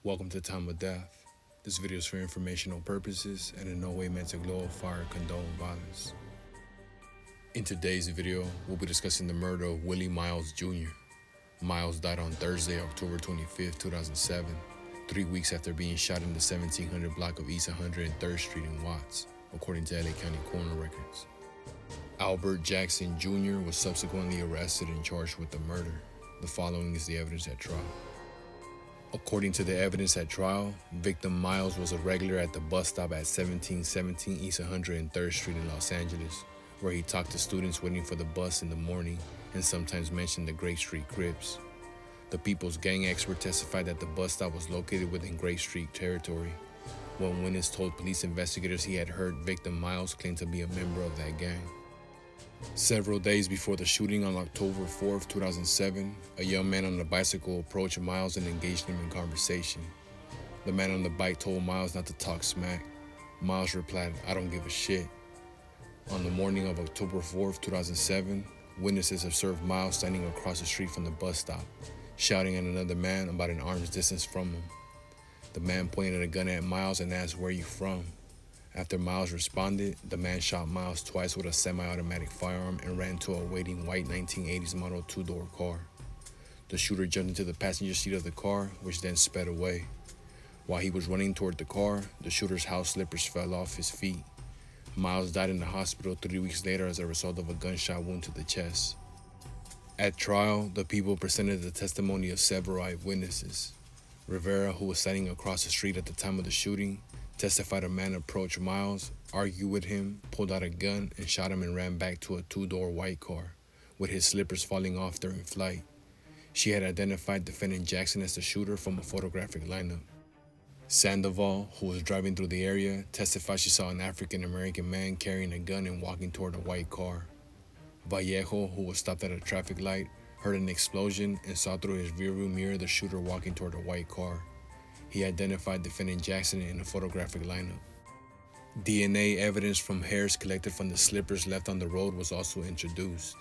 Welcome to Time of Death. This video is for informational purposes and in no way meant to glorify or condone violence. In today's video, we'll be discussing the murder of Willie Miles Jr. Miles died on Thursday, October 25, 2007, 3 weeks after being shot in the 1700 block of East 103rd Street in Watts, according to LA County coroner records. Albert Jackson Jr. was subsequently arrested and charged with the murder. The following is the evidence at trial. According to the evidence at trial, victim Miles was a regular at the bus stop at 1717 East 103rd Street in Los Angeles, where he talked to students waiting for the bus in the morning and sometimes mentioned the Great Street Crips. The People's Gang expert testified that the bus stop was located within Great Street territory. One witness told police investigators he had heard victim Miles claim to be a member of that gang. Several days before the shooting on October 4, 2007, a young man on a bicycle approached Miles and engaged him in conversation. The man on the bike told Miles not to talk smack. Miles replied, "I don't give a shit." On the morning of October 4, 2007, witnesses observed Miles standing across the street from the bus stop, shouting at another man about an arm's distance from him. The man pointed a gun at Miles and asked, "Where are you from?" After Miles responded, the man shot Miles twice with a semi-automatic firearm and ran to a waiting white 1980s model two-door car. The shooter jumped into the passenger seat of the car, which then sped away. While he was running toward the car, the shooter's house slippers fell off his feet. Miles died in the hospital 3 weeks later as a result of a gunshot wound to the chest. At trial, the people presented the testimony of several eyewitnesses. Rivera, who was standing across the street at the time of the shooting, testified a man approached Miles, argued with him, pulled out a gun, and shot him and ran back to a two-door white car, with his slippers falling off during flight. She had identified defendant Jackson as the shooter from a photographic lineup. Sandoval, who was driving through the area, testified she saw an African-American man carrying a gun and walking toward a white car. Vallejo, who was stopped at a traffic light, heard an explosion and saw through his rearview mirror the shooter walking toward a white car. He identified defendant Jackson in a photographic lineup. DNA evidence from hairs collected from the slippers left on the road was also introduced.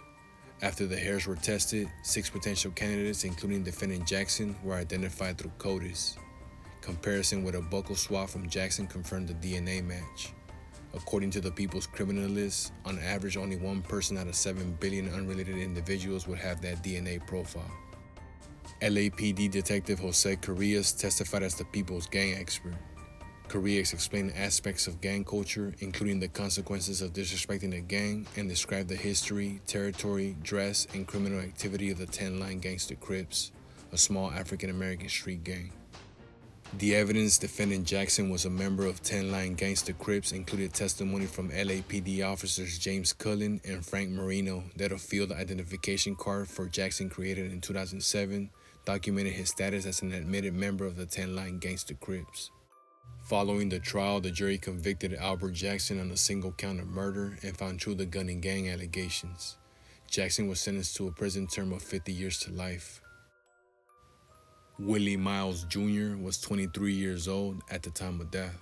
After the hairs were tested, 6 potential candidates, including defendant Jackson, were identified through CODIS. Comparison with a buccal swab from Jackson confirmed the DNA match. According to the People's Criminalists, on average only 1 person out of 7 billion unrelated individuals would have that DNA profile. LAPD Detective Jose Carrillas testified as the People's Gang expert. Carrillas explained aspects of gang culture, including the consequences of disrespecting a gang, and described the history, territory, dress, and criminal activity of the 10-line Gangster Crips, a small African-American street gang. The evidence defendant Jackson was a member of 10-line Gangster Crips included testimony from LAPD officers James Cullen and Frank Marino that a field identification card for Jackson created in 2007 documented his status as an admitted member of the 10-line Gangster Crips. Following the trial, the jury convicted Albert Jackson on a single count of murder and found true the gun and gang allegations. Jackson was sentenced to a prison term of 50 years to life. Willie Miles Jr. was 23 years old at the time of death.